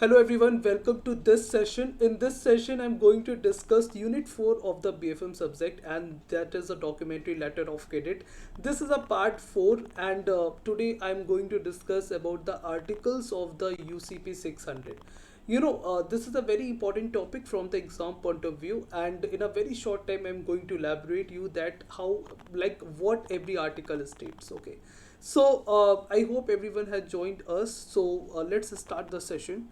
Hello everyone, welcome to this session. In this session, I'm going to discuss Unit 4 of the BFM subject, and that is a documentary letter of credit. This is a part 4, and today I'm going to discuss about the articles of the UCP 600. This is a very important topic from the exam point of view, and in a very short time, I'm going to elaborate you that how, like, what every article states. Okay, so I hope everyone has joined us. So let's start the session.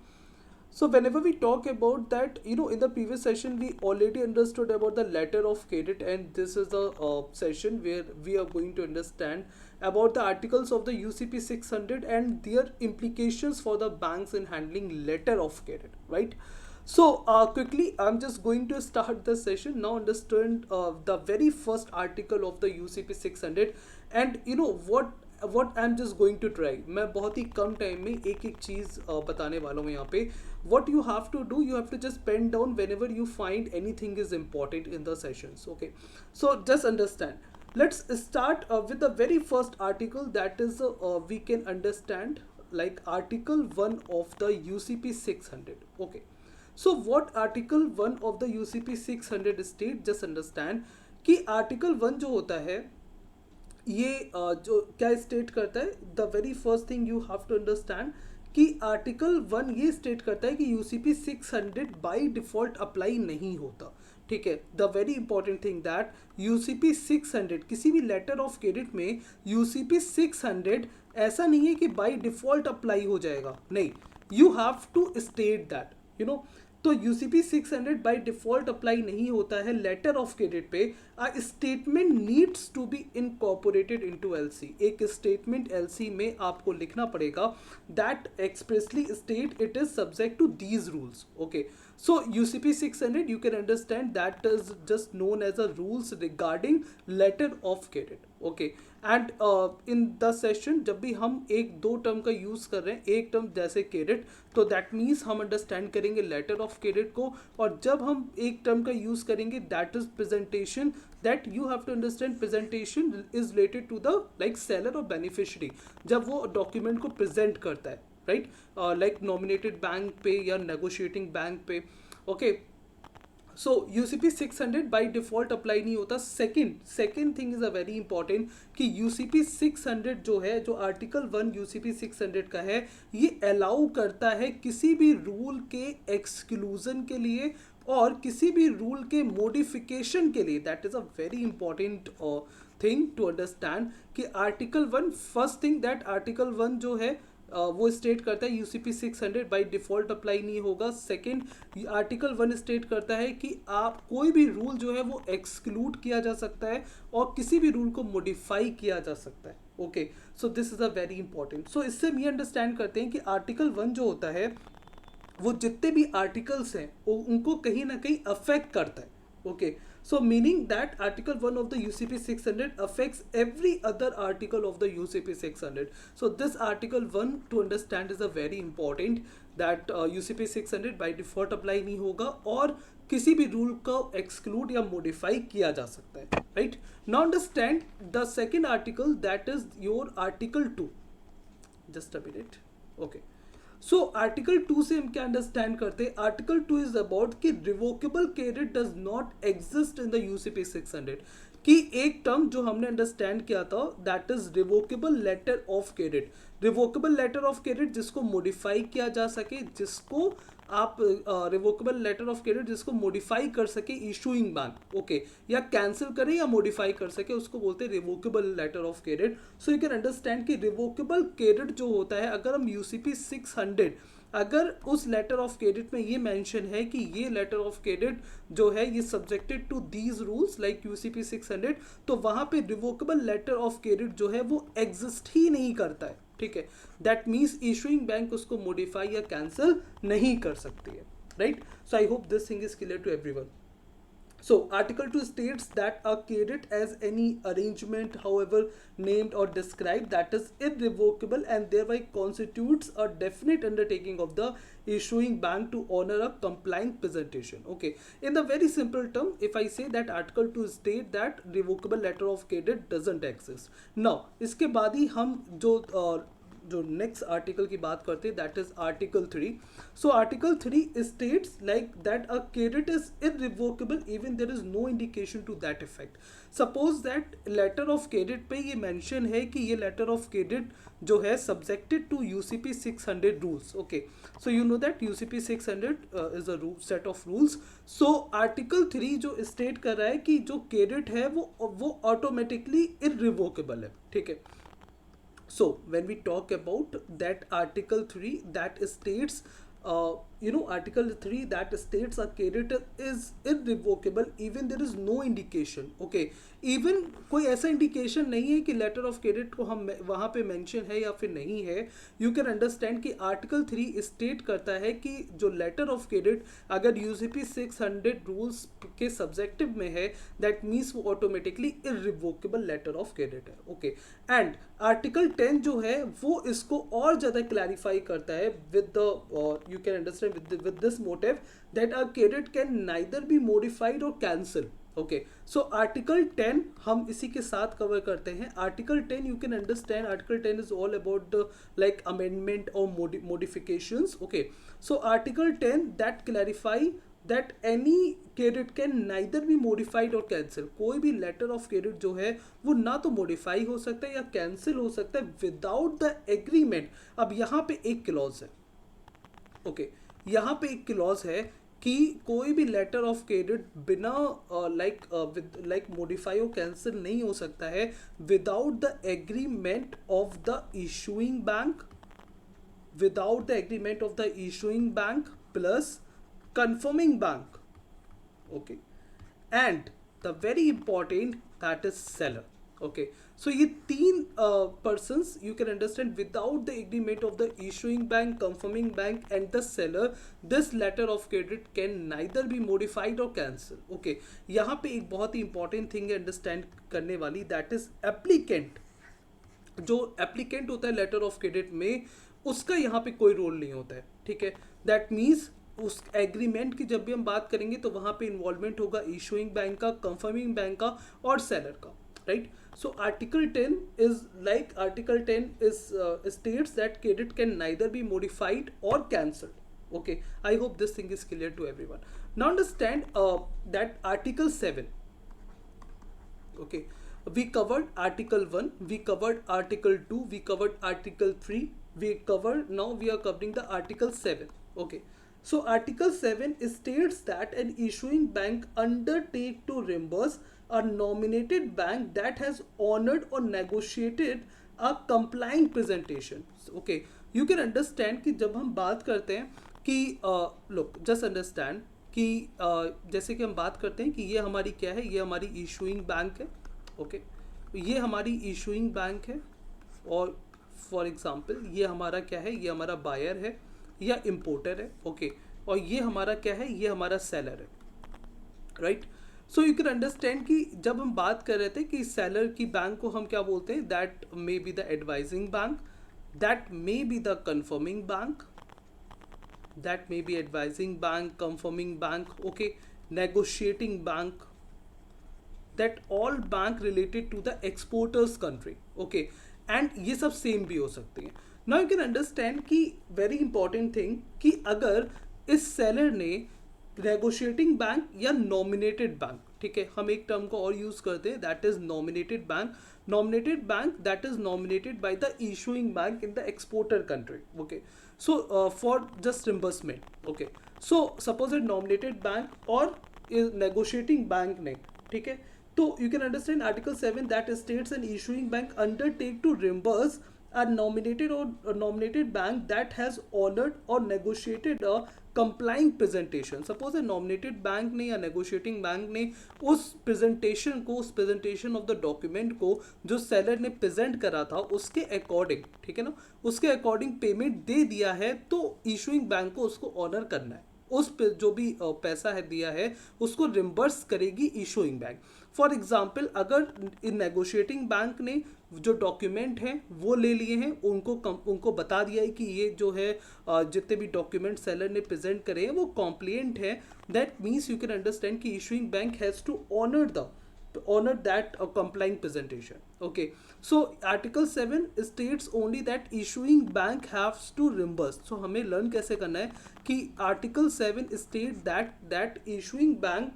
So whenever we talk about that, in the previous session we already understood about the letter of credit, and this is the session where we are going to understand about the articles of the UCP 600 and their implications for the banks in handling letter of credit, right? So quickly, I'm just going to start the session now. Understand the very first article of the UCP 600, and what I'm just going to try. मैं बहुत ही कम time में एक एक चीज़ बताने वाला हूँ यहाँ पे. What you have to do, you have to just pen down whenever you find anything is important in the sessions. Okay, so just understand. Let's start with the very first article, that is we can understand like Article 1 of the UCP 600. Okay, so what Article 1 of the UCP 600 state, just understand कि Article 1 जो होता है ये जो क्या state करता है, the very first thing you have to understand कि आर्टिकल 1 ये स्टेट करता है कि यूसीपी 600 बाय डिफॉल्ट अप्लाई नहीं होता. ठीक है, the very important thing that UCP 600 किसी भी लेटर ऑफ क्रेडिट में यूसीपी 600 ऐसा नहीं है कि बाय डिफॉल्ट अप्लाई हो जाएगा. नहीं, you have to state that तो यूसीपी 600 बाय डिफॉल्ट अप्लाई नहीं होता है लेटर ऑफ क्रेडिट पे. Statement needs to be incorporated into LC. एक स्टेटमेंट एलसी में आपको लिखना पड़ेगा that expressly state it is subject to these rules. Okay, so UCP 600 you can understand that is just known as a rules regarding letter of credit. Okay, and in the session जब भी हम एक दो term का use कर रहे हैं, एक टर्म जैसे क्रेडिट, तो दैट मीन्स हम अंडरस्टैंड करेंगे लेटर ऑफ क्रेडिट को. और जब हम एक टर्म का यूज़ करेंगे that is presentation, that you have to understand presentation is related to the like seller और बेनिफिशरी जब वो डॉक्यूमेंट को प्रेजेंट करता है, राइट, लाइक नॉमिनेटेड बैंक पे या नेगोशिएटिंग बैंक पे. Okay, so UCP 600 by default apply नहीं होता. Second thing is a very important कि यूसीपी 600 जो है, जो आर्टिकल 1 यूसीपी 600 का है, ये अलाउ करता है किसी भी रूल के एक्सक्लूजन के लिए और किसी भी रूल के मॉडिफिकेशन के लिए. That is a very important thing to understand कि article 1, first thing that article 1 जो है वो स्टेट करता है यूसीपी 600 बाय डिफॉल्ट अप्लाई नहीं होगा. सेकंड, आर्टिकल 1 स्टेट करता है कि आप कोई भी रूल जो है वो एक्सक्लूड किया जा सकता है और किसी भी रूल को मॉडिफाई किया जा सकता है. Okay, so this is a very important. So इससे हम ये अंडरस्टैंड करते हैं कि आर्टिकल 1 जो होता है वो जितने भी आर्टिकल्स हैं उनको कहीं ना कहीं अफेक्ट करता है. Okay, so meaning that article 1 of the UCP 600 affects every other article of the UCP 600. So this article 1 to understand is a very important that UCP 600 by default apply नहीं होगा और किसी भी रूल को exclude या modify किया जा सकता है, right? Now understand the second article, that is your article 2. Just a minute. Okay. So article 2 से हम क्या अंडरस्टैंड करते हैं? आर्टिकल 2 इज अबाउट कि revocable credit does not exist in the UCP 600. कि एक टर्म जो हमने अंडरस्टैंड किया था that is revocable letter of credit. Revocable letter of credit जिसको मॉडिफाई किया जा सके, जिसको आप रिवोकेबल लेटर ऑफ क्रेडिट जिसको मॉडिफाई कर सके इशूइंग बैंक, ओके, या कैंसिल करे या मॉडिफाई कर सके, उसको बोलते हैं revocable letter of credit. So you can understand कि रिवोकेबल क्रेडिट जो होता है, अगर हम यूसीपी 600 अगर उस लेटर ऑफ क्रेडिट में ये मेंशन है कि ये लेटर ऑफ क्रेडिट जो है ये subjected to these rules like UCP 600, तो वहाँ पे रिवोकेबल लेटर ऑफ क्रेडिट जो है वो एग्जिस्ट ही नहीं करता है. ठीक है, दैट मीन्स इशूइंग बैंक उसको मॉडिफाई या कैंसिल नहीं कर सकती है, right. So I hope this thing is clear to everyone. So Article 2 states that a credit as any arrangement however named or described that is irrevocable and thereby constitutes a definite undertaking of the issuing bank to honor a compliant presentation. Okay, in the very simple term, if I say that Article 2 state that revocable letter of credit doesn't exist. Now इसके बाद ही हम जो जो next article की बात करते हैं that is article 3. So article 3 states like that a credit is irrevocable even there is no indication to that effect. Suppose that letter of credit पे ये मेंशन है कि ये लेटर ऑफ क्रेडिट जो है subjected to UCP 600 rules. Okay, so you know that UCP 600 is a set of rules. So article 3 जो state कर रहा है कि जो क्रेडिट है वो ऑटोमेटिकली इररिवोकेबल है. ठीक है. So when we talk about that article 3 that states article 3 that states a creditor is irrevocable even there is no indication. Okay, even कोई ऐसा इंडिकेशन नहीं है कि लेटर ऑफ क्रेडिट को हम वहाँ पे मेंशन है या फिर नहीं है. यू कैन अंडरस्टैंड कि आर्टिकल 3 स्टेट करता है कि जो लेटर ऑफ क्रेडिट अगर यूसीपी 600 रूल्स के सब्जेक्टिव में है दैट मीन्स वो automatically irrevocable letter of credit है. ओके, एंड आर्टिकल 10 जो है वो इसको और ज़्यादा क्लैरिफाई करता है with the you can understand with this motive that a credit can neither be modified or cancelled. Okay, so article 10 हम इसी के साथ कवर करते हैं. article 10 you can understand article 10 is all about the like amendment or modifications. Okay, so article 10 that clarify that any credit can neither be modified or cancelled. कोई भी letter of credit जो है वो ना तो modify हो सकता है या cancel हो सकता है without the agreement. अब यहाँ पे एक clause है. ओके, यहाँ पे एक क्लॉज है कि कोई भी लेटर ऑफ क्रेडिट बिना लाइक मॉडिफाई और कैंसिल नहीं हो सकता है without the agreement of the issuing bank, without the agreement of the issuing bank plus confirming bank. Okay, and the very important that is seller. Okay, so ये तीन persons you can understand without the agreement of the issuing bank, confirming bank and the seller this letter of credit can neither be modified or cancelled. Okay, यहाँ पे एक बहुत ही important thing है understand करने वाली that is applicant. जो applicant होता है लेटर ऑफ क्रेडिट में उसका यहाँ पे कोई रोल नहीं होता है. ठीक है, दैट मीन्स उस एग्रीमेंट की जब भी हम बात करेंगे तो वहाँ पे इन्वॉल्वमेंट होगा इशूइंग बैंक का, कंफर्मिंग बैंक का और सेलर का. Right, so article 10 is like article 10 is states that credit can neither be modified or cancelled. Okay, I hope this thing is clear to everyone. Now understand that article 7. Okay, we covered article 1, we covered article 2, we covered article 3, we covered, now we are covering the article 7. Okay, so article 7 states that an issuing bank undertake to reimburse a nominated bank that has honored or negotiated a complying presentation. Okay, you can understand कि जब हम बात करते हैं कि look just understand कि जैसे कि हम बात करते हैं कि ये हमारी क्या है, ये हमारी इशूइंग बैंक है. ओके, ये हमारी इशूइंग बैंक है और फॉर एग्जांपल ये हमारा क्या है, ये हमारा बायर है या इम्पोर्टर है. ओके, और ये हमारा क्या है, ये हमारा सेलर है. Right, so you can understand कि जब हम बात कर रहे थे कि सेलर की बैंक को हम क्या बोलते हैं, that may be the advising bank, that may be the confirming bank, that may be advising bank, confirming bank. Okay, negotiating bank, that all bank related to the exporters country. Okay, and ये सब same भी हो सकती हैं. Now you can understand कि very important thing कि अगर इस सेलर ने नेगोशिएटिंग बैंक या नॉमिनेटेड बैंक, ठीक है, हम एक टर्म को और यूज करते हैं that is nominated bank. Nominated bank that is nominated by the issuing bank in the exporter country. Okay, so for just reimbursement. Okay, so suppose a nominated bank और negotiating bank ने, ठीक है, तो you can understand article 7 that states an issuing bank undertake to reimburse a nominated bank that has honored or negotiated a complying presentation. Suppose a nominated bank ने या negotiating bank ने उस presentation को, उस presentation of the document को जो seller ने present करा था उसके according, ठीक है ना, उसके according payment दे दिया है, तो issuing bank को उसको honor करना है. उस पे जो भी पैसा है दिया है उसको रिम्बर्स करेगी इशूइंग बैंक. फॉर एग्जांपल अगर नेगोशिएटिंग बैंक ने जो डॉक्यूमेंट हैं वो ले लिए हैं, उनको बता दिया है कि ये जो है जितने भी डॉक्यूमेंट सेलर ने प्रेजेंट करे हैं वो कॉम्प्लिएंट है, that means you can understand कि issuing bank has to honour the honor that complying presentation. Okay, so article 7 states only that issuing bank has to reimburse. So हमें learn कैसे करना है कि article 7 state that issuing bank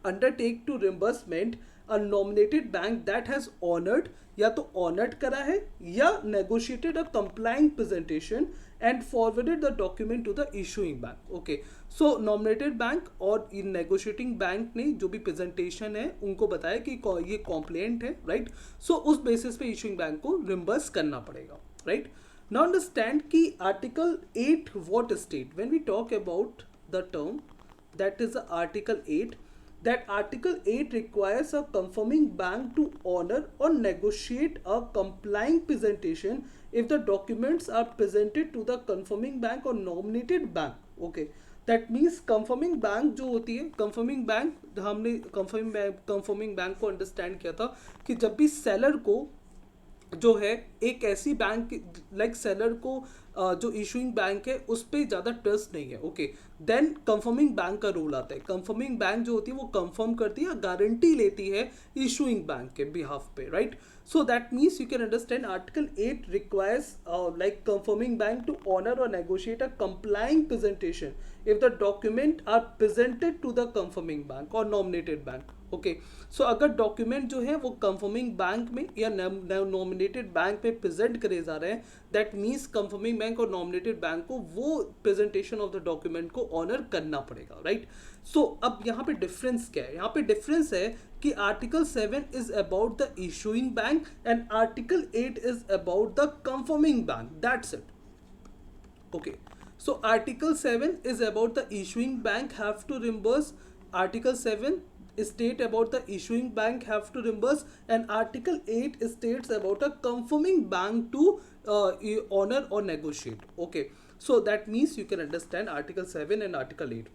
undertake to reimbursement a nominated bank that has honored या तो honored करा है या negotiated a complying presentation and forwarded the document to the issuing bank. Okay, so nominated bank और इन negotiating bank ने जो भी presentation है उनको बताया कि ये complaint है, right? So उस basis पे issuing bank को reimburse करना पड़ेगा, right? Now understand कि article 8 what state when we talk about the term that is the article 8, that article 8 requires a confirming bank to honor or negotiate a complying presentation if the documents are presented to the confirming bank or nominated bank. Okay, that means confirming bank जो होती है, confirming bank हमने confirming bank को understand किया था कि जब भी seller को जो है एक ऐसी बैंक लाइक सेलर को जो इशूइंग बैंक है उस पर ज़्यादा ट्रस्ट नहीं है. ओके, देन कंफर्मिंग बैंक का रोल आता है. कंफर्मिंग बैंक जो होती है वो कंफर्म करती है, गारंटी लेती है इशूइंग बैंक के बिहाफ पे, right? So that means you can understand article 8 requires like confirming bank to honor or negotiate a complying presentation if the document are presented to the confirming bank or nominated bank. Okay, so अगर document जो है वो confirming bank में या nominated bank में present करे जा रहे हैं, दैट मीन्स कंफर्मिंग बैंक और नॉमिनेटेड बैंक को वो प्रेजेंटेशन ऑफ द डॉक्यूमेंट को ऑनर करना पड़ेगा, राइट? सो अब यहाँ पे डिफरेंस क्या है? यहाँ पे डिफरेंस है कि article 7 is about the issuing bank and article 8 is about the confirming bank. That's it. Okay, so article 7 is about the issuing bank have to reimburse. Article 7 state about the issuing bank have to reimburse, and article 8 states about a confirming bank to honor or negotiate. Okay, so that means you can understand article 7 and article 8,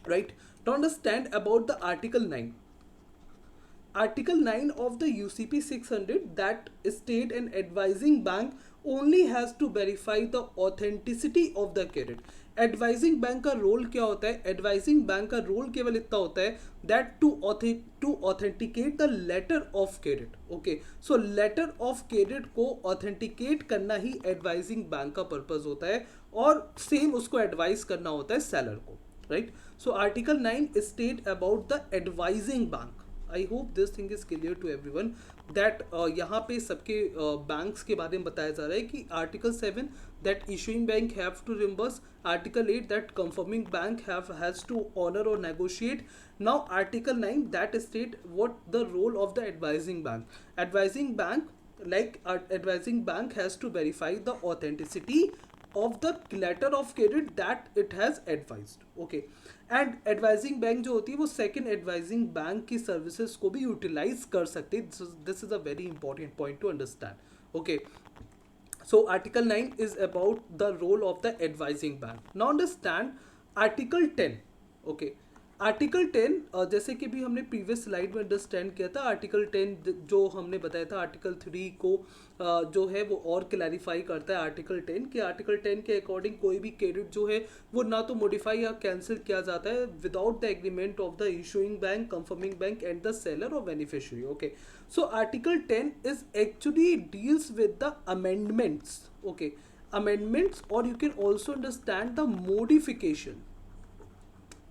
right? To understand about the article 9. Article 9 of the UCP 600 that state an advising bank only has to verify the authenticity of the credit. Advising bank का role क्या होता है? Advising bank का role केवल इतना होता है that to authenticate the letter of credit. Okay, so letter of credit को ऑथेंटिकेट करना ही एडवाइजिंग बैंक का पर्पस होता है और सेम उसको एडवाइस करना होता है सेलर को, right? So article 9 state about the advising bank. I hope this thing is clear to everyone that यहाँ पे सबके बैंक्स के बारे में बताया जा रहा है कि article 7 that issuing bank have to reimburse, article 8 that confirming bank has to honor or negotiate. Now article 9 that state what the role of the advising bank. Advising bank advising bank has to verify the authenticity of the letter of credit that it has advised. Okay, and advising bank जो होती है वो second advising bank की services को भी utilize कर सकती है. This is a very important point to understand. Okay, so article 9 is about the role of the advising bank. Now understand article 10. Okay, article 10 जैसे कि भी हमने प्रीवियस स्लाइड में अंडरस्टैंड किया था, आर्टिकल 10 जो हमने बताया था आर्टिकल 3 को जो है वो और क्लैरिफाई करता है आर्टिकल 10 कि आर्टिकल 10 के अकॉर्डिंग कोई भी क्रेडिट जो है वो ना तो मॉडिफाई या कैंसिल किया जाता है without the agreement of the issuing bank, confirming bank and the seller और beneficiary. Okay, so article 10 is actually deals with the amendments. Okay, amendments और you can also understand the modification,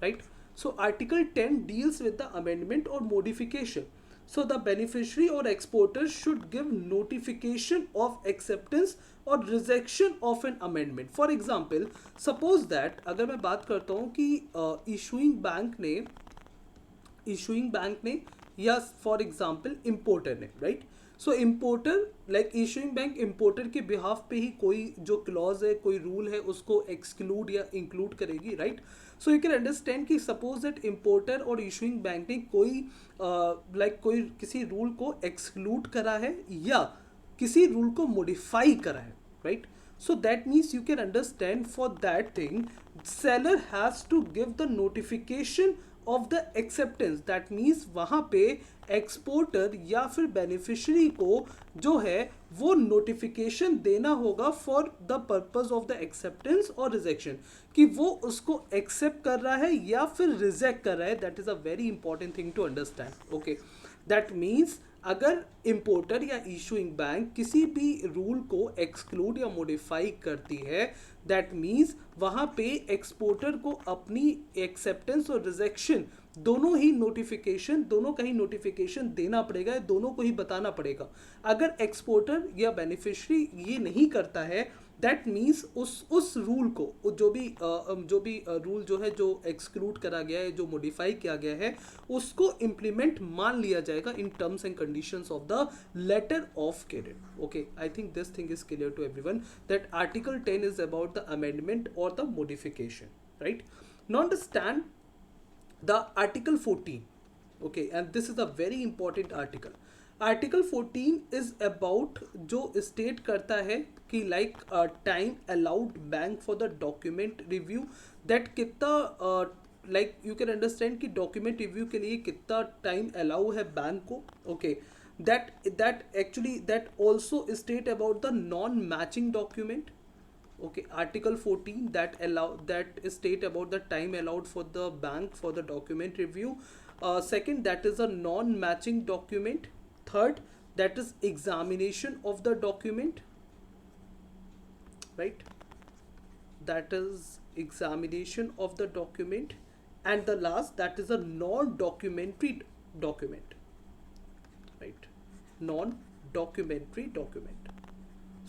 right? So article 10 deals with the amendment or modification. So the beneficiary or exporter should give notification of acceptance or rejection of an amendment. For example, suppose that अगर मैं बात करता हूँ कि issuing bank ने या for example importer ने, right? सो importer like issuing bank importer के बिहाफ पे ही कोई जो क्लॉज है, कोई रूल है उसको एक्सक्लूड या इंक्लूड करेगी, right? So you can understand कि सपोज दैट इम्पोर्टर और इशूइंग बैंक ने कोई किसी रूल को एक्सक्लूड करा है या किसी रूल को मॉडिफाई करा है, right? So that means you can understand for that thing seller has to give the notification of the acceptance, that means वहाँ पे एक्सपोर्टर या फिर बेनिफिशियरी को जो है वो नोटिफिकेशन देना होगा for the purpose of the acceptance और रिजेक्शन, कि वो उसको एक्सेप्ट कर रहा है या फिर रिजेक्ट कर रहा है. That is a very important thing to understand. Okay, that means अगर इंपोर्टर या इशूइंग बैंक किसी भी रूल को एक्सक्लूड या मॉडिफाई करती है, दैट मीन्स वहाँ पे एक्सपोर्टर को अपनी एक्सेप्टेंस और रिजेक्शन दोनों ही नोटिफिकेशन, दोनों का ही नोटिफिकेशन देना पड़ेगा, दोनों को ही बताना पड़ेगा. अगर एक्सपोर्टर या बेनिफिशियरी ये नहीं करता है, दैट मीन्स उस रूल को जो भी रूल जो है जो एक्सक्लूड करा गया है, जो मॉडिफाई किया गया है, उसको इम्प्लीमेंट मान लिया जाएगा in terms and conditions of the letter of credit. Okay, I think this thing is clear to everyone that article 10 is about the amendment or the modification, right? Now understand the article 14. Okay, and this is a very important article. Article 14 is about जो state करता है कि like time allowed bank for the document review, that कितना like you can understand कि document review के लिए कितना time allow है बैंक को. Okay, that actually that also state about the non matching document. Okay, article 14 that state about the time allowed for the bank for the document review. Second, that is a non matching document. Third, that is examination of the document, right? That is examination of the document. And the last, that is a non documentary document, right? Non documentary document.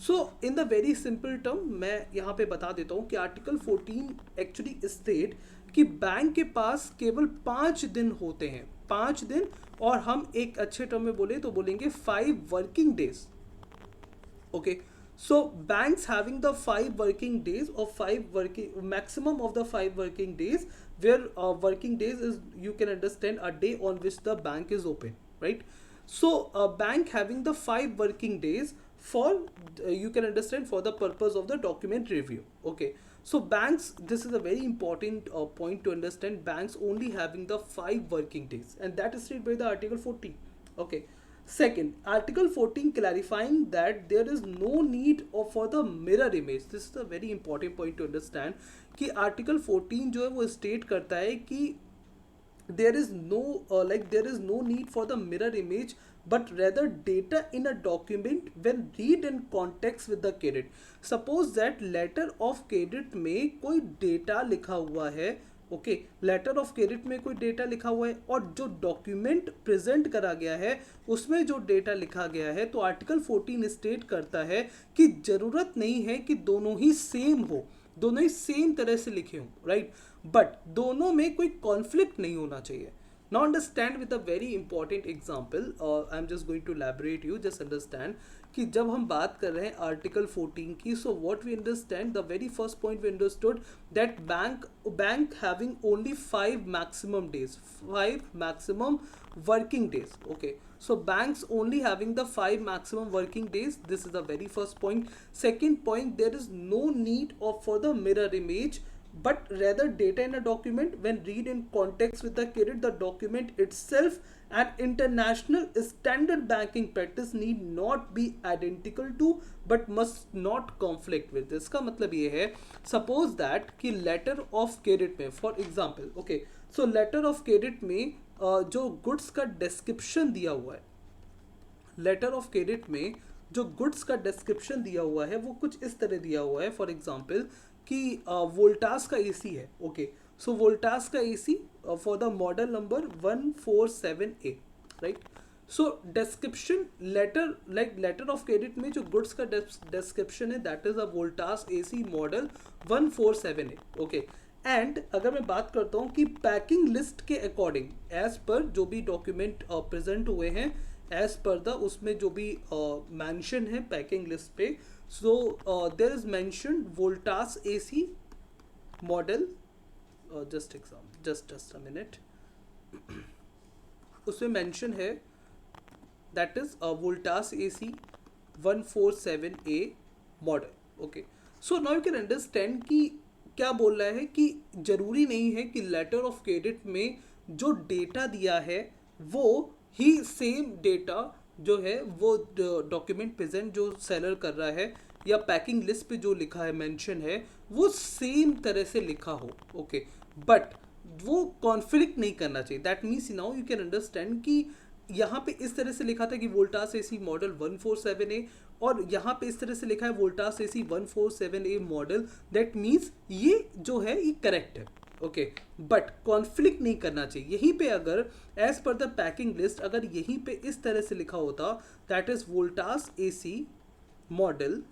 So in the very simple term मैं यहाँ पे बता देता हूँ कि article 14 actually state कि bank के पास केवल 5 दिन होते हैं, 5 दिन, और हम एक अच्छे टर्म में बोले तो बोलेंगे 5 working days. Okay, so banks having the 5 working days or 5 working maximum of the 5 working days, where working days is, you can understand, a day on which the bank is open, right? So a bank having the 5 working days for you can understand for the purpose of the document review. Okay, so banks, this is a very important point to understand, banks only having the 5 working days, and that is stated by the article 14. Okay, second, article 14 clarifying that there is no need of for the mirror image. This is a very important point to understand कि article 14 जो है वो state करता है कि there is no need for the mirror image, but rather data in a document when read in context with the credit. Suppose that letter of credit में कोई data लिखा हुआ है. ओके, लेटर ऑफ क्रेडिट में कोई data लिखा हुआ है और जो डॉक्यूमेंट प्रेजेंट करा गया है उसमें जो डेटा लिखा गया है, तो आर्टिकल 14 स्टेट करता है कि जरूरत नहीं है कि दोनों ही सेम हो, दोनों ही सेम तरह से लिखे हों, राइट? बट दोनों में कोई कॉन्फ्लिक्ट नहीं होना चाहिए. Now understand with a very important example. I'm just going to elaborate you. Just understand कि जब हम बात कर रहे हैं आर्टिकल 14 की, so what we understand, the very first point we understood that bank having only 5 maximum days, 5 maximum working days. Okay, so banks only having the 5 maximum working days. This is the very first point. Second point, there is no need of for the mirror image, but rather data in a document when read in context with the credit, the document itself and international standard banking practice need not be identical to but must not conflict with. इसका मतलब ये है, suppose that कि letter of credit में for example, okay, so letter of credit में जो goods का description दिया हुआ है, लेटर ऑफ क्रेडिट में जो गुड्स का डिस्क्रिप्शन दिया हुआ है वो कुछ इस तरह दिया हुआ है. फॉर एग्जांपल कि वोल्टास का एसी है. ओके, सो वोल्टास का AC for the model number 147A, right? So description letter, like letter of credit में जो गुड्स का डिस्क्रिप्शन है that is a Voltas AC model 147A. Okay, and अगर मैं बात करता हूँ कि पैकिंग लिस्ट के अकॉर्डिंग एज पर जो भी डॉक्यूमेंट प्रेजेंट हुए हैं, एज पर द उसमें जो भी मेंशन है पैकिंग लिस्ट पे, so there is mention Voltas AC model, just a minute, उसमें मेंशन है that is Voltas AC 147A model. Okay, so now you can understand कि क्या बोल रहा है कि जरूरी नहीं है कि लेटर ऑफ क्रेडिट में जो डेटा दिया है वो ही सेम डेटा जो है वो डॉक्यूमेंट प्रेजेंट जो सेलर कर रहा है या पैकिंग लिस्ट पे जो लिखा है मेंशन है वो सेम तरह से लिखा हो। ओके, बट वो कॉन्फ्लिक्ट नहीं करना चाहिए। That means now you can understand कि यहाँ पे इस तरह से लिखा था कि वोल्टास एसी मॉडल 147A और यहाँ पे इस तरह से लिखा है Voltas AC 147A model. That means ये जो है ये करेक्ट है। ओके, बट कॉन्फ्लिक्ट नहीं करना चाहिए। यहीं पे अगर as per the packing list अगर यहीं पे इस तरह से लिखा होता that is Voltas AC model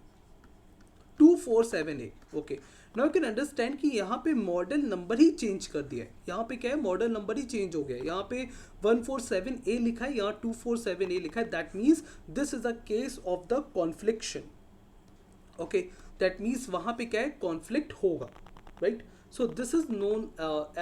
247A। Okay, now you can understand कि यहाँ पे मॉडल नंबर ही चेंज कर दिया है। यहाँ पे क्या है, मॉडल नंबर ही चेंज हो गया है। यहाँ पे 147A लिखा है, यहाँ 247A लिखा है। That means this is a case of the confliction. Okay, that means वहाँ पे क्या है, कॉन्फ्लिक्ट होगा, right. So this is known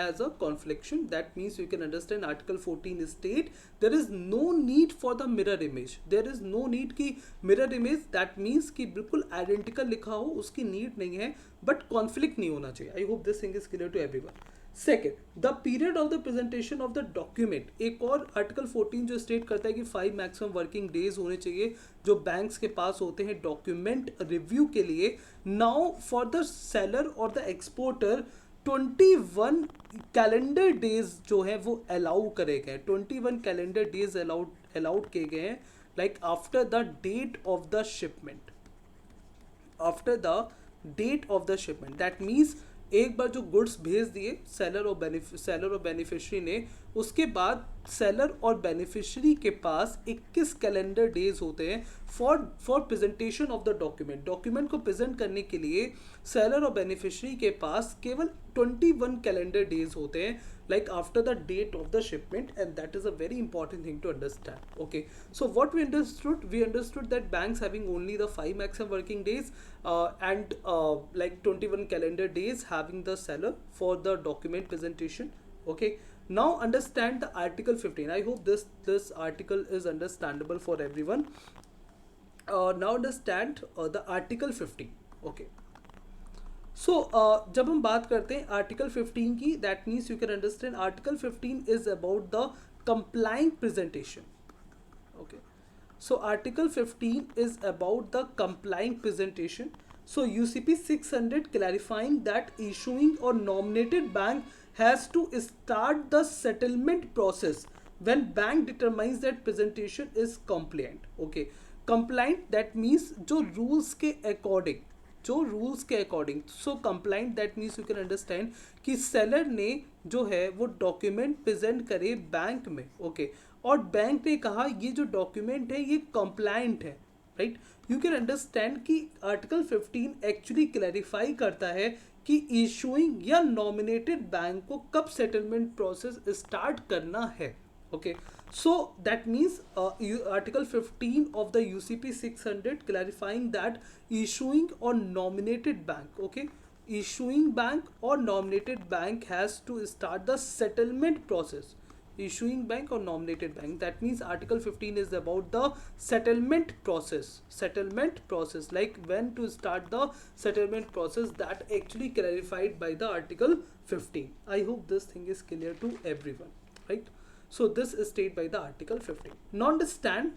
as a confliction. That means you can understand Article 14 state there is no need for the mirror image. There is no need कि mirror image, that means कि बिल्कुल identical लिखा हो उसकी need नहीं है, but conflict नहीं होना चाहिए। I hope this thing is clear to everyone. Second, the period of the presentation of the document. एक और आर्टिकल 14 जो स्टेट करता है कि 5 मैक्सिमम वर्किंग डेज होने चाहिए जो बैंक्स के पास होते हैं डॉक्यूमेंट रिव्यू के लिए। नाउ फॉर द सेलर और द एक्सपोर्टर 21 कैलेंडर डेज जो है वो अलाउ करे गए। 21 कैलेंडर डेज अलाउड किए गए हैं, like after the date of the shipment. After the date of the shipment, that means एक बार जो गुड्स भेज दिए सेलर और बेनिफिशियरी ने, उसके बाद सेलर और बेनिफिशियरी के पास 21 कैलेंडर डेज होते हैं for presentation of the document. Document को प्रेजेंट करने के लिए सेलर और बेनिफिशियरी के पास केवल 21 कैलेंडर डेज होते हैं, like after the date of the shipment, and that is a very important thing to understand. Okay, so what we understood that banks having only the 5 maximum working days and like 21 calendar days having the seller for the document presentation. Okay, now understand the article 15. I hope this article is understandable for everyone. Now understand the article 15. Okay, सो जब हम बात करते हैं article 15 की, that means you can understand article 15 is about the complying presentation. Okay, so article 15 is about the complying presentation. So UCP 600 clarifying that issuing or nominated bank has to start the settlement process when bank determines that presentation is compliant. Okay, compliant that means जो rules के according, so compliant that means you can understand कि seller ने जो है वो document present करे bank में। Okay, और बैंक ने कहा ये जो डॉक्यूमेंट है ये कंप्लाइंट है, राइट। यू कैन अंडरस्टैंड कि आर्टिकल 15 एक्चुअली क्लैरिफाई करता है कि इशूइंग या नॉमिनेटेड बैंक को कब सेटलमेंट प्रोसेस स्टार्ट करना है। Okay, so that means article 15 of the UCP 600 clarifying that issuing or nominated bank, okay, issuing bank or nominated bank has to start the settlement process. Issuing bank or nominated bank, that means article 15 is about the settlement process, like when to start the settlement process, that actually clarified by the article 15. I hope this thing is clear to everyone, right? So this is stated by the article 15. Now understand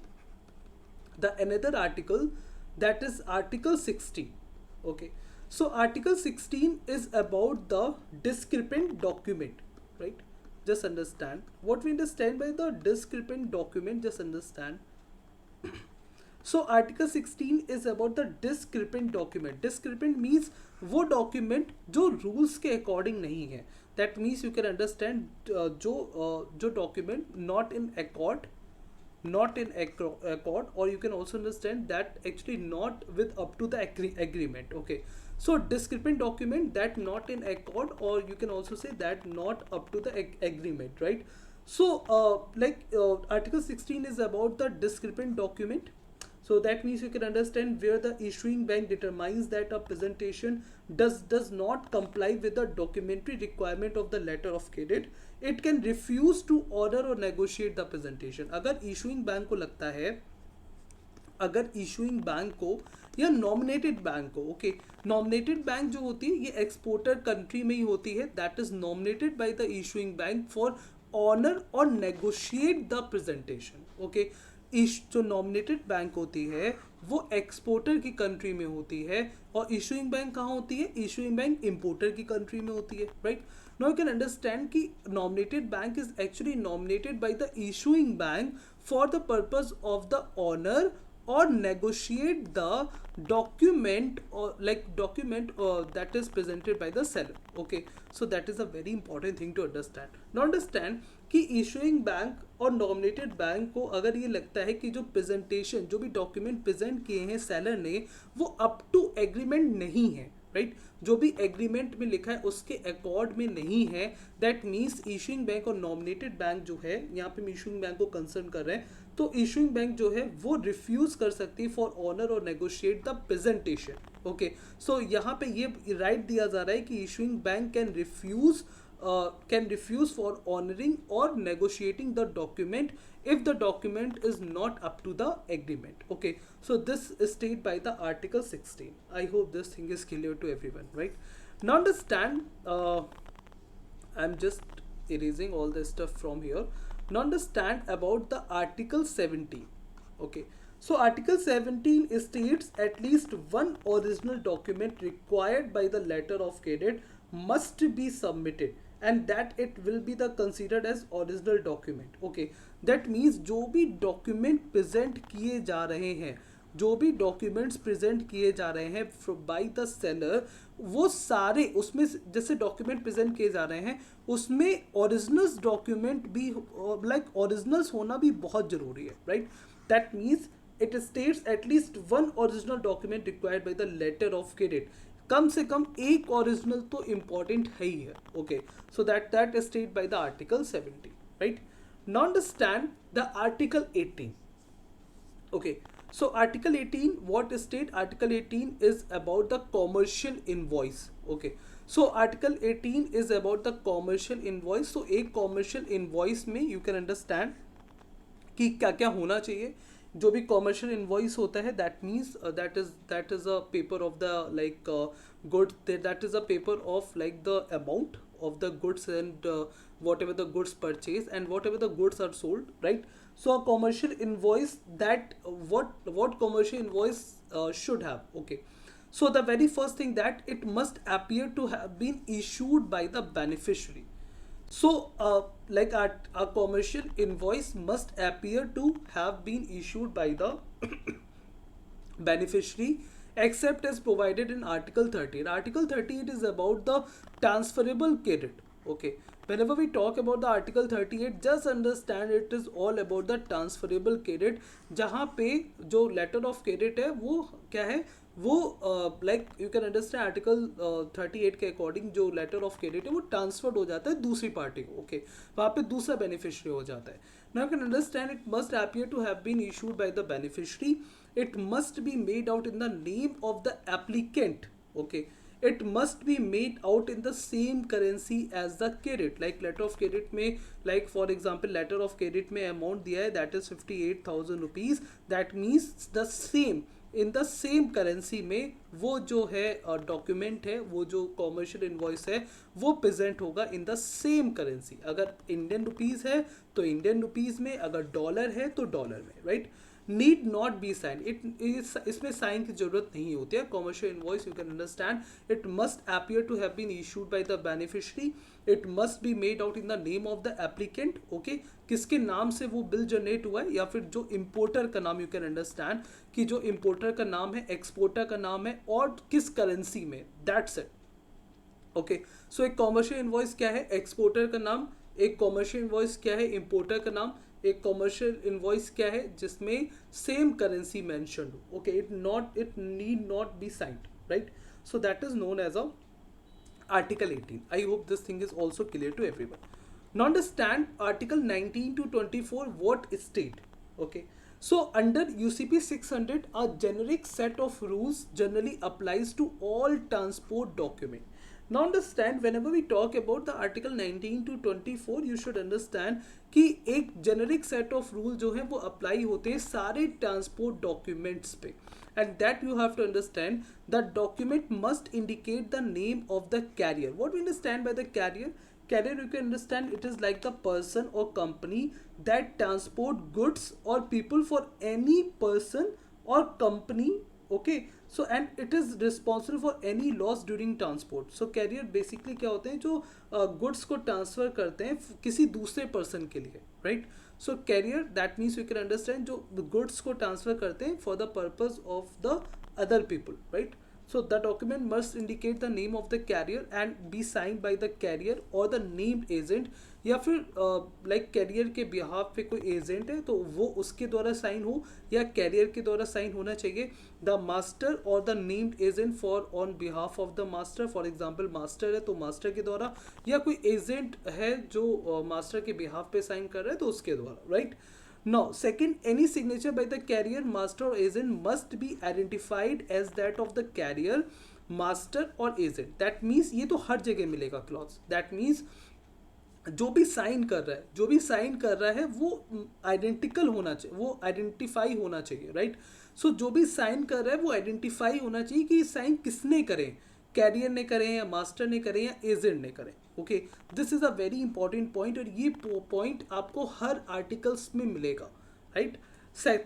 the another article, that is article 16. Okay, so article 16 is about the discrepant document, right? Just understand what we understand by the discrepant document. Just understand. So article 16 is about the discrepant document. Discrepant means वो document जो rules के according नहीं है। That means you can understand जो document not in accord, or you can also understand that actually not with up to the agreement. Okay, so discrepant document that not in accord, or you can also say that not up to the agreement, right? So article 16 is about the discrepant document. So that means you can understand where the issuing bank determines that a presentation does not comply with the documentary requirement of the letter of credit, it can refuse to order or negotiate the presentation. अगर issuing bank को लगता है, अगर issuing bank को या nominated bank को, okay, nominated bank जो होती है ये exporter country में ही होती है, that is nominated by the issuing bank for honour और नेगोशिएट द प्रेजेंटेशन। ओके, जो नॉमिनेटेड बैंक होती है वो एक्सपोर्टर की कंट्री में होती है, और इशूइंग बैंक कहाँ होती है? इशूइंग बैंक इंपोर्टर की कंट्री में होती है, right. Now you can understand कि nominated bank is actually nominated by the issuing bank for the purpose of the honour or negotiate the document, or like document that is presented by the seller. Okay, so that is a very important thing to understand. Now understand कि issuing bank और nominated bank को अगर ये लगता है कि जो presentation, जो भी document present किए हैं seller ने, वो up to agreement नहीं है, राइट, जो भी एग्रीमेंट में लिखा है उसके अकॉर्ड में नहीं है, दैट मीन्स इशूइंग बैंक और नॉमिनेटेड बैंक जो है, यहाँ पे हम इशूइंग बैंक को कंसर्न कर रहे हैं, तो इशूइंग बैंक जो है वो रिफ्यूज कर सकती है फॉर ऑनर और नेगोशिएट द प्रेजेंटेशन। ओके, सो यहाँ पे ये राइट दिया जा रहा है कि issuing bank can refuse for honoring or negotiating the document if the document is not up to the agreement. Okay, so this is stated by the article 16. I hope this thing is clear to everyone, right? Now understand, I'm just erasing all this stuff from here. Now understand about the article 17. Okay, so article 17 states at least one original document required by the letter of credit must be submitted and that it will be the considered as original document. Okay, that means जो भी document present किए जा रहे हैं, जो भी documents present किए जा रहे हैं बाय द सेलर, वो सारे उसमें जैसे डॉक्यूमेंट प्रेजेंट किए जा रहे हैं उसमें ओरिजिनल्स डॉक्यूमेंट भी लाइक ओरिजिनल्स होना भी बहुत जरूरी है, right. That means it states at least one original document required by the letter of credit, कम से कम एक ओरिजिनल तो इम्पॉर्टेंट है ही है। Okay, so that state by the article 70, right. Now understand the article 18. Okay, so article 18, what state? Article 18 is about the commercial invoice. Okay, so article 18 is about the commercial invoice. So एक commercial invoice में you can understand कि क्या क्या होना चाहिए। जो भी commercial invoice होता है that means that is a paper of the like good, that is a paper of like the amount of the goods and whatever the goods purchased and whatever the goods are sold, right? So a commercial invoice, that what commercial invoice should have. Okay, so the very first thing that it must appear to have been issued by the beneficiary. So like a commercial invoice must appear to have been issued by the beneficiary except as provided in article 30. Article 38 is about the transferable credit. Okay, whenever we talk about the article 38, just understand it is all about the transferable credit, जहाँ पे जो letter of credit है वो क्या है, वो like you can understand article 38 के according जो लेटर ऑफ क्रेडिट है वो ट्रांसफर्ड हो जाता है दूसरी पार्टी को। ओके, वहाँ पे दूसरा बेनिफिशियरी हो जाता है। Now you can understand it must appear to have been issued by the beneficiary, it must be made out in the name of the applicant. Okay, it must be made out in the same currency as the credit. Like letter of credit में, like for example letter of credit में amount दिया है that is 58,000 rupees, that means the same in the same currency में वो जो है document है, वो जो कॉमर्शियल इनवॉइस है वो प्रेजेंट होगा इन द सेम करेंसी। अगर इंडियन रुपीज़ है तो इंडियन रुपीज़ में, अगर डॉलर है तो डॉलर में, right. Need not be sign, इसमें साइन की जरूरत नहीं होती है। Commercial invoice you can understand it must appear to have been issued by the beneficiary, it must be made out in the name of the applicant. Okay, किसके नाम से वो बिल जनरेट हुआ है, या फिर जो इम्पोर्टर का नाम, यू कैन अंडरस्टैंड कि जो इम्पोर्टर का नाम है, एक्सपोर्टर का नाम है, और किस करेंसी में, दैट्स इट। ओके, सो एक कॉमर्शियल इनवॉइस क्या है, एक्सपोर्टर का नाम। एक कॉमर्शियल इनवॉइस क्या है, इम्पोर्टर का नाम। एक कॉमर्शियल इनवॉइस क्या है, जिसमें सेम करेंसी मेंशन हो। Okay, it need not be signed, right. So that is known as a article 18. I hope this thing is also clear to everyone. Now understand article 19 to 24 what state. Okay, so under UCP 600 a generic set of rules generally applies to all transport document. Now understand whenever we talk about the article 19 to 24 you should understand कि एक generic set of rule जो है वो apply होते हैं सारे transport documents पे, and that you have to understand that document must indicate the name of the carrier. What we understand by the carrier? Carrier, you can understand, it is like the person or company that transport goods or people for any person or company. Okay, so and it is responsible for any loss during transport. So carrier basically क्या होते हैं, जो goods को transfer करते हैं किसी दूसरे person के लिए, right. So carrier that means you can understand जो गुड्स को ट्रांसफर करते हैं for the purpose of the other people, right? So the document must indicate the name of the carrier and be signed by the carrier or the named agent, या फिर like career के behalf पे कोई agent है तो वो उसके द्वारा साइन हो या कैरियर के द्वारा साइन होना चाहिए. द मास्टर और the named agent for on behalf of the master. For example master है तो मास्टर के द्वारा, या कोई एजेंट है जो मास्टर के बिहाफ पे साइन कर रहा है तो उसके द्वारा, right. Now, second, any signature by the carrier, master or agent must be identified as that of the carrier, master or agent. That means ये तो हर जगह मिलेगा क्लॉज. That means जो भी साइन कर रहा है, जो भी साइन कर रहा है वो आइडेंटिकल होना चाहिए, वो आइडेंटिफाई होना चाहिए, राइट. सो जो भी साइन कर रहा है वो आइडेंटिफाई होना चाहिए कि साइन किसने करें, कैरियर ने करें या मास्टर ने करें या एजेंट ने करें. Okay, this is a very important point और ये पॉइंट आपको हर आर्टिकल्स में मिलेगा, right.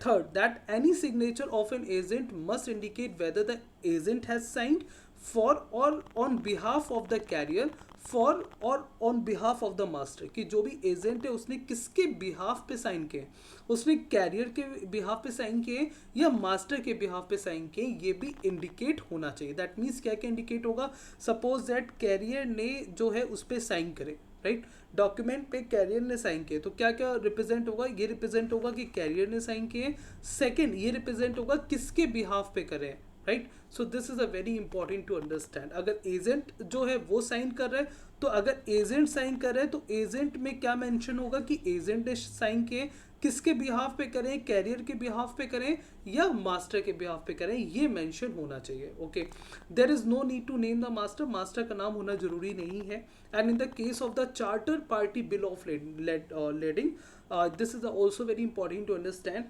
Third, that any signature of an agent must indicate whether the agent has signed for or on behalf of the carrier, for or on behalf of the master. कि जो भी agent है उसने किसके behalf पे sign किए, उसने career के बिहाफ पे साइन किए या मास्टर के बिहाफ पे साइन किए, ये भी इंडिकेट होना चाहिए. दैट मीन्स क्या क्या इंडिकेट होगा, सपोज दैट कैरियर ने जो है उस पर साइन करे, राइट. डॉक्यूमेंट पे कैरियर ने साइन किए तो क्या क्या रिप्रेजेंट होगा, ये रिप्रेजेंट होगा कि कैरियर ने साइन किए. सेकेंड, ये रिप्रेजेंट होगा किसके बिहाफ पे करें, right. So this is a very important to understand. अगर एजेंट जो है वो साइन कर रहा है तो अगर एजेंट साइन कर रहे हैं तो एजेंट में क्या मेंशन होगा कि एजेंट ने साइन किए, किसके बिहाफ पे करें, कैरियर के बिहाफ पे करें या मास्टर के बिहाफ पे करें, ये मेंशन होना चाहिए. Okay, there is no need to name the master. Master का नाम होना जरूरी नहीं है. And in the case of the charter party bill of lading, this is also very important to understand.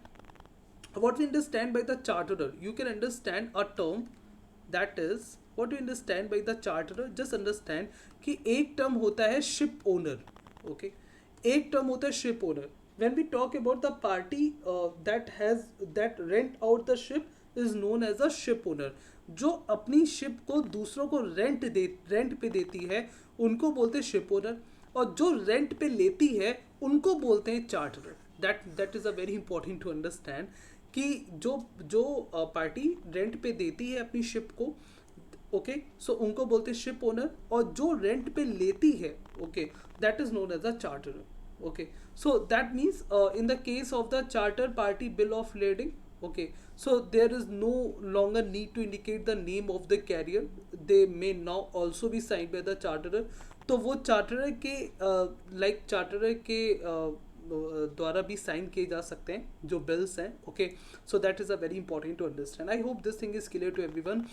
What we understand by the charterer, you can understand a term, that is what you understand by the charterer. Just understand कि एक term होता है ship owner. Okay, एक term होता है ship owner. when we talk about the party that rent out the ship is known as a ship owner. जो अपनी ship को दूसरों को रेंट पे देती है उनको बोलते हैं शिप ओनर, और जो रेंट पे लेती है उनको बोलते हैं charterer. That is a very important to understand कि जो पार्टी रेंट पे देती है अपनी शिप को, ओके, सो उनको बोलते हैं शिप ओनर, और जो रेंट पे लेती है, okay, that is known as a charterer. okay, so that means in the case of the charter party bill of lading, okay, so there is no longer need to indicate the name of the carrier. They may now also be signed by the charterer. तो वो चार्टरर के चार्टरर के द्वारा भी sign किए जा सकते हैं जो बिल्स हैं. Okay, so that is a very important to understand. I hope this thing is clear to everyone.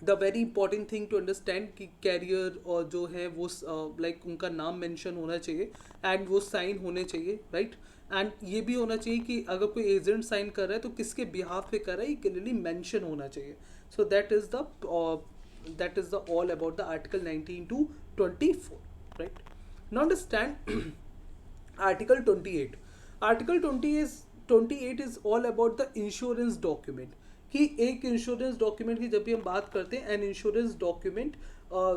The very important thing to understand कि कैरियर और जो है वो उनका नाम मेंशन होना चाहिए एंड वो साइन होने चाहिए, राइट. एंड ये भी होना चाहिए कि अगर कोई एजेंट साइन कर रहा है तो किसके बिहाफ पे कर रहा है ये क्लियरली मेंशन होना चाहिए. सो that is the all about the article 19 to 24, right. Now understand article 28. Article 28 is all about the insurance document. कि एक इंश्योरेंस डॉक्यूमेंट की जब भी हम बात करते हैं, an insurance document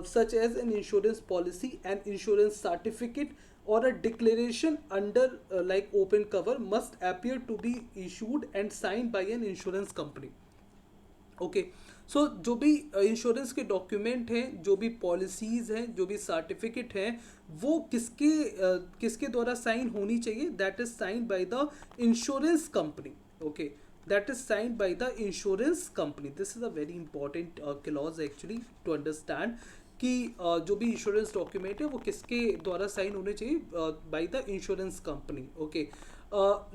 such as an insurance policy and insurance certificate or a declaration under like open cover must appear to be issued and signed by an insurance company. Okay, so जो भी insurance के document हैं, जो भी policies हैं, जो भी certificate हैं, वो किसके द्वारा साइन होनी चाहिए, that is signed by the insurance company. Okay, that is signed by the insurance company. This is a very important clause actually to understand कि जो भी इंश्योरेंस डॉक्यूमेंट है वो किसके द्वारा साइन होने चाहिए, by the insurance company. Okay,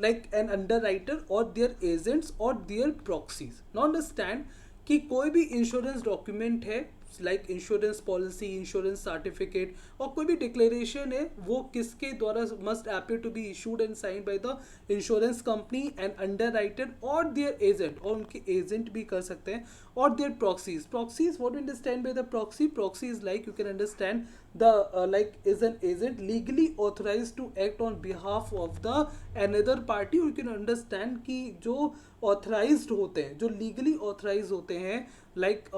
like an underwriter और देयर एजेंट्स और देयर प्रॉक्सीज. नाउ अंडरस्टैंड कि कोई भी इंश्योरेंस डॉक्यूमेंट है like insurance policy, insurance certificate और कोई भी डिक्लेरेशन है वो किसके द्वारा must appear to be issued and sign by the insurance company and underwriter और देयर एजेंट, और उनके एजेंट भी कर सकते हैं, और their proxies. Proxies, what do you understand by the proxy? Proxy is like, you can understand the like is an agent legally authorized to act on behalf of the another party. You can understand कि जो authorized होते हैं, जो legally authorized होते हैं, like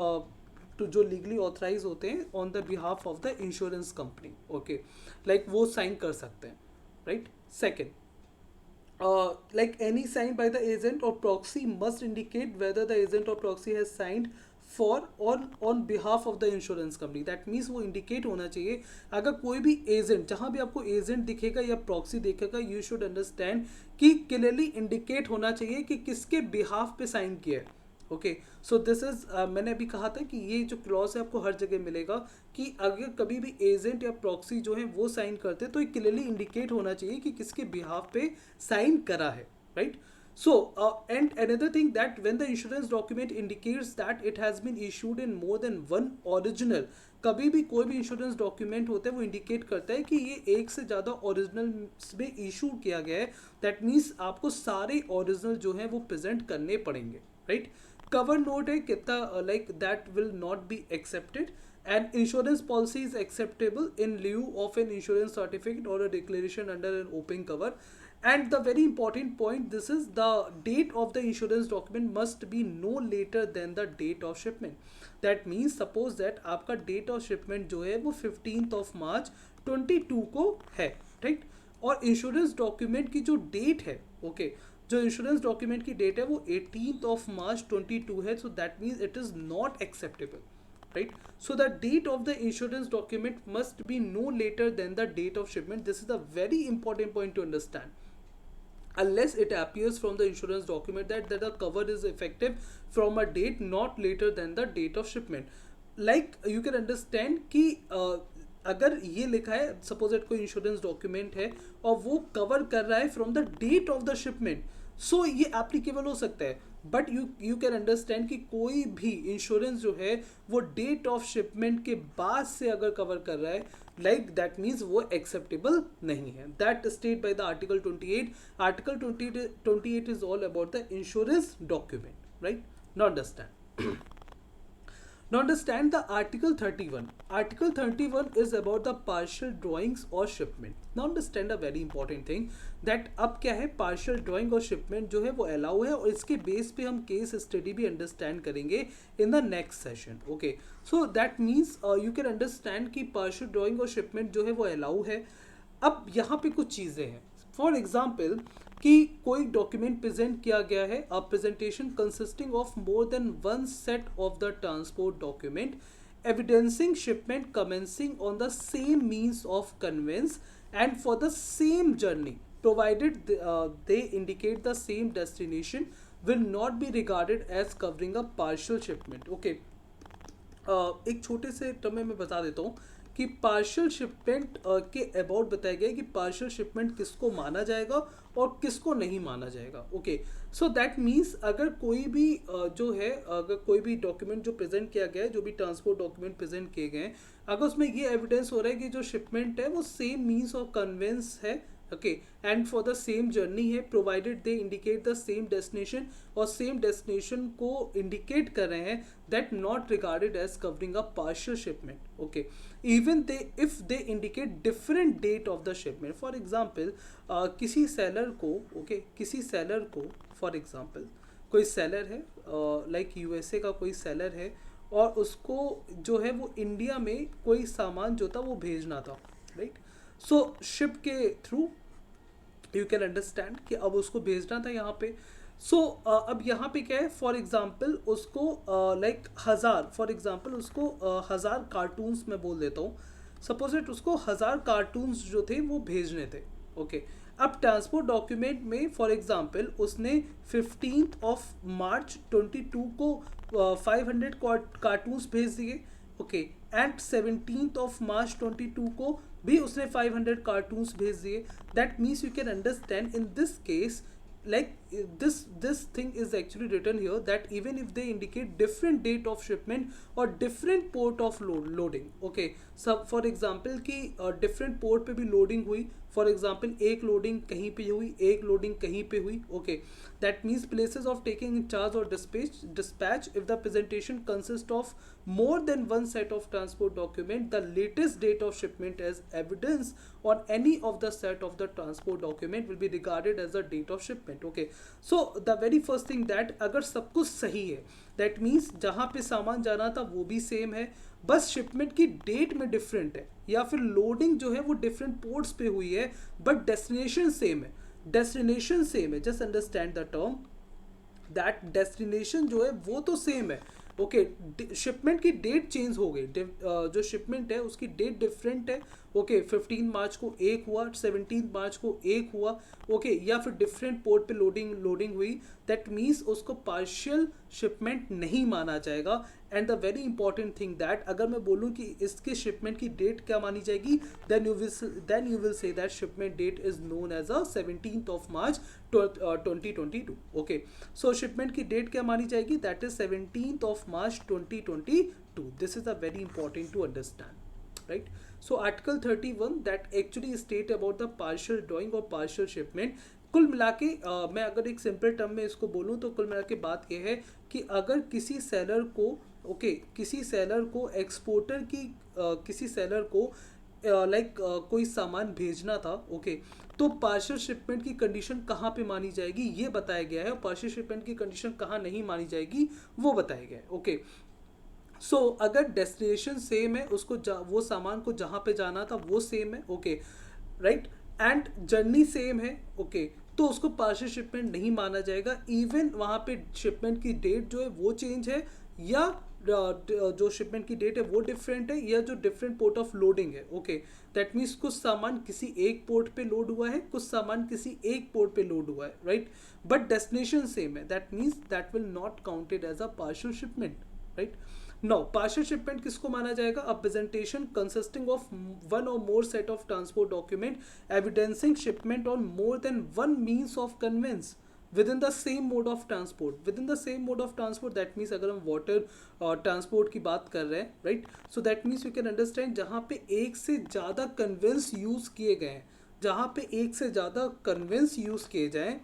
तो जो legally authorise होते हैं on the behalf of the insurance company. Okay, like वो साइन कर सकते हैं, right. Second, like any sign by the agent or proxy must indicate whether the agent or proxy has signed for or on behalf of the insurance company. That means वो indicate होना चाहिए. अगर कोई भी agent, जहाँ भी आपको agent दिखेगा या proxy दिखेगा, you should understand कि clearly indicate होना चाहिए कि किसके behalf पे sign किया है. ओके, सो दिस इज, मैंने अभी कहा था कि ये जो क्लॉज है आपको हर जगह मिलेगा कि अगर कभी भी एजेंट या प्रॉक्सी जो है वो साइन करते तो ये क्लियरली इंडिकेट होना चाहिए कि किसके बिहाफ पे साइन करा है, right. So and another thing that when the insurance document indicates that it has been issued in more than one original. कभी भी कोई भी इंश्योरेंस डॉक्यूमेंट होता है वो इंडिकेट करता है कि ये एक से ज़्यादा ओरिजिनल में इशू किया गया है. दैट मीन्स आपको सारे ओरिजिनल जो हैं वो प्रेजेंट करने पड़ेंगे, राइट. कवर नोट है कितना, like that will not be accepted, and insurance policy is acceptable in lieu of an insurance certificate or a declaration under an open cover. And the very important point, this is the date of the insurance document must be no later than the date of shipment. That means suppose that आपका date of shipment जो है वो 15 मार्च 22 को है, right. और insurance document की जो date है, ओके, जो इंश्योरेंस डॉक्यूमेंट की डेट है वो 18 मार्च 22 है. So that means it is not acceptable, right. So the date of the insurance document must be no later than the date of shipment. This is a very important point to understand. Unless it appears from the insurance document that the cover is effective from a date not later than the date of shipment. Like you can understand कि अगर ये लिखा है, suppose at कोई insurance document है और वो cover कर रहा है from the date of the shipment, so ये एप्लीकेबल हो सकता है. बट यू कैन अंडरस्टैंड कि कोई भी इंश्योरेंस जो है वो डेट ऑफ शिपमेंट के बाद से अगर कवर कर रहा है, लाइक दैट मीन्स वो एक्सेप्टेबल नहीं है. That state by the article 28. Article 28 is all about the insurance document, right. Now understand. Now understand the Article 31. Article 31 is about the partial drawings or shipment. Now understand a very important thing that अब क्या है, partial drawing और shipment जो है वो allow है, और इसके बेस पे हम case study भी understand करेंगे in the next session. Okay, so that means you can understand कि partial drawing और shipment जो है वो allow है. अब यहाँ पे कुछ चीज़ें हैं. फॉर एग्जाम्पल कि कोई डॉक्यूमेंट प्रेजेंट किया गया है, a presentation consisting of more than one set of the transport document evidencing shipment commencing on the same means of conveyance and for the same journey provided they indicate the same destination will not be regarded as covering a partial shipment. Okay, एक छोटे से term में मैं बता देता हूँ कि partial shipment के अबाउट बताया गया है कि पार्शियल शिपमेंट किसको माना जाएगा और किसको नहीं माना जाएगा. ओके, सो दैट मीन्स अगर कोई भी जो है, अगर कोई भी डॉक्यूमेंट जो प्रेजेंट किया गया है, जो भी ट्रांसपोर्ट डॉक्यूमेंट प्रेजेंट किए गए हैं, अगर उसमें ये एविडेंस हो रहा है कि जो शिपमेंट है वो सेम मीन्स ऑफ कन्वेंस है, okay, and for the same journey है, provided they indicate the same destination, और सेम डेस्टिनेशन को इंडिकेट कर रहे हैं, that not regarded as covering a partial shipment. Okay, even they if they indicate different date of the shipment. For example किसी seller को, okay, किसी seller को, for example कोई सेलर है, लाइक यूएसए का कोई सेलर है, और उसको जो है वो इंडिया में कोई सामान जो था वो भेजना था, राइट. सो शिप के थ्रू यू कैन अंडरस्टैंड कि अब उसको भेजना था यहाँ पे. सो अब यहाँ पे क्या है, फॉर एग्जाम्पल उसको लाइक फॉर एग्जाम्पल उसको 1000 कार्टून्स मैं बोल देता हूँ, सपोज इट उसको 1000 कार्टून्स जो थे वो भेजने थे. ओके, अब ट्रांसपोर्ट डॉक्यूमेंट में फॉर एग्जाम्पल उसने 15 मार्च 22 को 500 कार्टून्स भेज दिए. ओके, एंड 17 मार्च 22 को भी उसने 500 कार्टून्स भेज दिए. That means you can understand in this case like this thing is actually written here that even if they indicate different date of shipment or different port of loading, okay, सब for example कि different port पे भी loading हुई, for example एक loading कहीं पे हुई, एक loading कहीं पे हुई, okay, that means places of taking in charge or dispatch if the presentation consists of more than one set of transport document, the latest date of shipment as evidence on any of the set of the transport document will be regarded as the date of shipment, okay. So the very first thing that अगर सब कुछ सही है, that means जहाँ पे सामान जाना था वो भी सेम है, बस शिपमेंट की डेट में डिफरेंट है या फिर लोडिंग जो है वो डिफरेंट पोर्ट्स पे हुई है, बट डेस्टिनेशन सेम है, डेस्टिनेशन सेम है, just understand the term that destination जो है वो तो सेम है, ओके, शिपमेंट की डेट चेंज हो गई, जो शिपमेंट है उसकी डेट डिफरेंट है, ओके, 15 मार्च को एक हुआ, 17 मार्च को एक हुआ, ओके, या फिर डिफरेंट पोर्ट पे लोडिंग हुई, दैट मीन्स उसको पार्शियल शिपमेंट नहीं माना जाएगा। And the very important thing that अगर मैं बोलूँ कि इसके शिपमेंट की डेट क्या मानी जाएगी, then you will say that shipment date is known as a 17 March 2022, okay. So shipment की डेट क्या मानी जाएगी, that is 17 March 2022, this is a very important to understand, right? So article 31 that actually state about the partial drawing or partial shipment, कुल मिला के मैं अगर एक सिंपल टर्म में इसको बोलूँ तो कुल मिला के बात यह है कि अगर किसी सेलर को, ओके, किसी सेलर को एक्सपोर्टर की किसी सेलर को कोई सामान भेजना था, ओके, तो पार्शियल शिपमेंट की कंडीशन कहाँ पे मानी जाएगी ये बताया गया है, और पार्शियल शिपमेंट की कंडीशन कहाँ नहीं मानी जाएगी वो बताया गया है, ओके। सो अगर डेस्टिनेशन सेम है, उसको वो सामान को जहाँ पे जाना था वो सेम है, okay, right, and journey same है, ओके, तो उसको पार्शियल शिपमेंट नहीं माना जाएगा, इवन वहाँ पे शिपमेंट की डेट जो है वो चेंज है, या जो शिपमेंट की डेट है वो डिफरेंट है, या जो डिफरेंट पोर्ट ऑफ लोडिंग है, ओके, दैट मीन्स कुछ सामान किसी एक पोर्ट पे लोड हुआ है, कुछ सामान किसी एक पोर्ट पे लोड हुआ है, राइट, बट डेस्टिनेशन सेम है, that means that will not counted as a partial shipment, right. Now partial shipment किसको माना जाएगा, a presentation consisting of one or more set of transport document evidencing shipment on more than one means of conveyance within the same mode of transport, within the same mode of transport, that means अगर हम water transport की बात कर रहे हैं, right, so that means you can understand जहाँ पे एक से ज़्यादा कन्वेंस यूज़ किए गए हैं, जहाँ पे एक से ज़्यादा कन्वेंस यूज़ किए जाएँ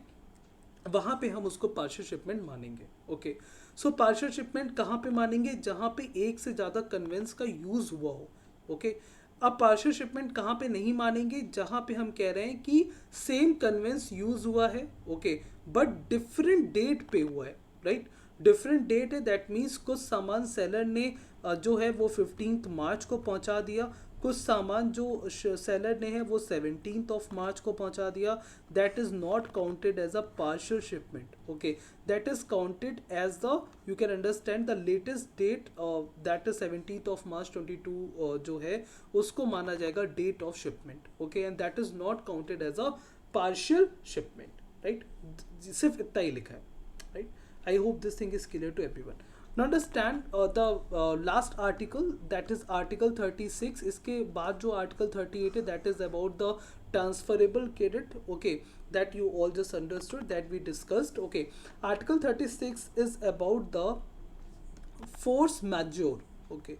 वहाँ पे हम उसको पार्शियल शिपमेंट मानेंगे, ओके। सो पार्शियल शिपमेंट कहाँ पे मानेंगे, जहाँ पे एक से ज़्यादा कन्वेंस का यूज़ हुआ हो, ओके। अब पार्शियल शिपमेंट कहाँ पे नहीं मानेंगे, जहाँ पे हम कह रहे हैं कि सेम कन्वेंस यूज़ हुआ है, ओके, बट डिफरेंट डेट पे हुआ है, राइट, डिफरेंट डेट है, दैट मीन्स कुछ सामान सेलर ने जो है वो 15 मार्च को पहुँचा दिया, कुछ सामान जो सेलर ने है वो 17 मार्च को पहुंचा दिया, that is not counted as a partial shipment, okay, that is counted as the, you can understand the latest date, that is 17 March 22 जो है उसको माना जाएगा date of shipment, okay, and that is not counted as a partial shipment, right, सिर्फ इतना ही लिखा है, right. I hope this thing is clear to everyone. Now understand the last article, that is article 36, इसके बाद जो article 38 है that is about the transferable credit, okay, that you all just understood, that we discussed, okay। article 36 is about the force majeure, okay,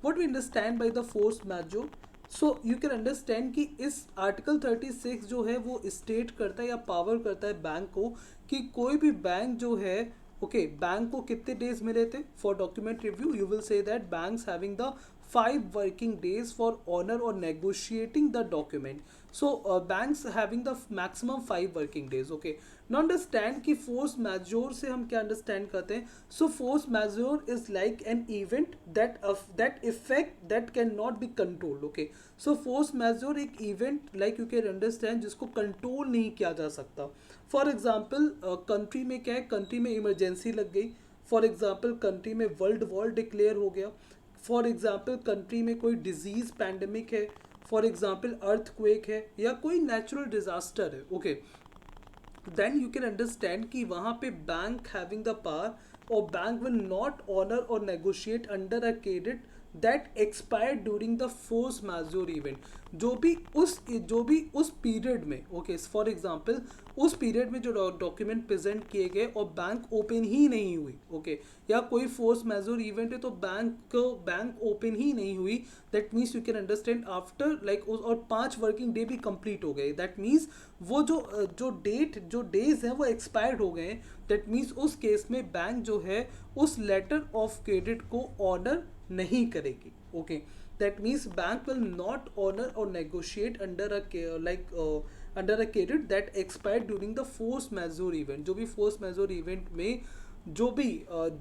what we understand by the force majeure, so you can understand कि इस article 36 जो है वो state करता है या power करता है बैंक को कि कोई भी बैंक जो है, ओके, बैंक को कितने डेज मिले थे for document review, you will say that banks having the 5 working days for honor or negotiating the document, so banks having the maximum 5 working days, okay। now understand कि force majeure से हम क्या understand करते हैं, so force majeure is like an event that effect that cannot be controlled, okay। so force majeure एक event like you can understand जिसको control नहीं किया जा सकता, for example country में क्या है, कंट्री में इमरजेंसी लग गई, फॉर एग्जाम्पल कंट्री में वर्ल्ड वॉर डिक्लेयर हो गया, फॉर एग्जाम्पल कंट्री में कोई डिजीज पैंडमिक है, फॉर एग्जाम्पल अर्थक्वेक है या कोई नेचुरल डिजास्टर है, okay, then you can understand कि वहाँ पे बैंक हैविंग द पावर और बैंक विल नॉट ऑनर और negotiate under a credit that expired during the force majeure event. जो भी उस पीरियड में, ओके, फॉर एग्जांपल उस पीरियड में जो डॉक्यूमेंट प्रेजेंट किए गए और बैंक ओपन ही नहीं हुई, ओके, या कोई फोर्स मेजर इवेंट है तो बैंक ओपन ही नहीं हुई, that means you can understand after like, और 5 वर्किंग डे भी कंप्लीट हो गए, दैट मीन्स वो जो डेज हैं वो एक्सपायर्ड हो गए, दैट मीन्स उस केस में बैंक जो है उस लेटर ऑफ क्रेडिट को ऑनर नहीं करेगी, okay. That means bank will not honour और negotiate under under a credit that expired during the force majeure event. जो भी फोर्स मेजोर इवेंट में जो भी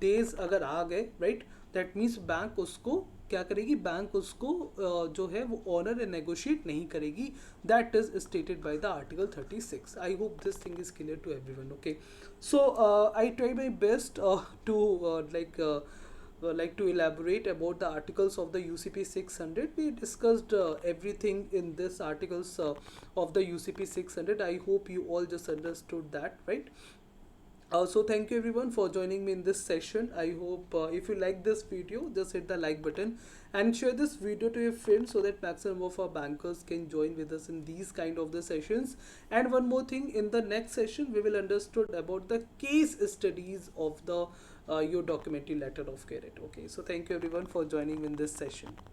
डेज अगर आ गए, राइट, दैट मीन्स बैंक उसको क्या करेगी, बैंक उसको जो है वो ऑनर एंड नेगोशिएट नहीं करेगी. That is stated by the article 36. I hope this thing is clear to everyone. Okay, so I try my best to like to elaborate about the articles of the UCP 600. We discussed everything in this articles of the UCP 600. I hope you all just understood that, right? So thank you everyone for joining me in this session. I hope if you like this video, just hit the like button and share this video to your friends so that maximum of our bankers can join with us in these kind of the sessions. And one more thing, in the next session we will understood about the case studies of the your documentary letter of credit. Okay, so thank you everyone for joining in this session.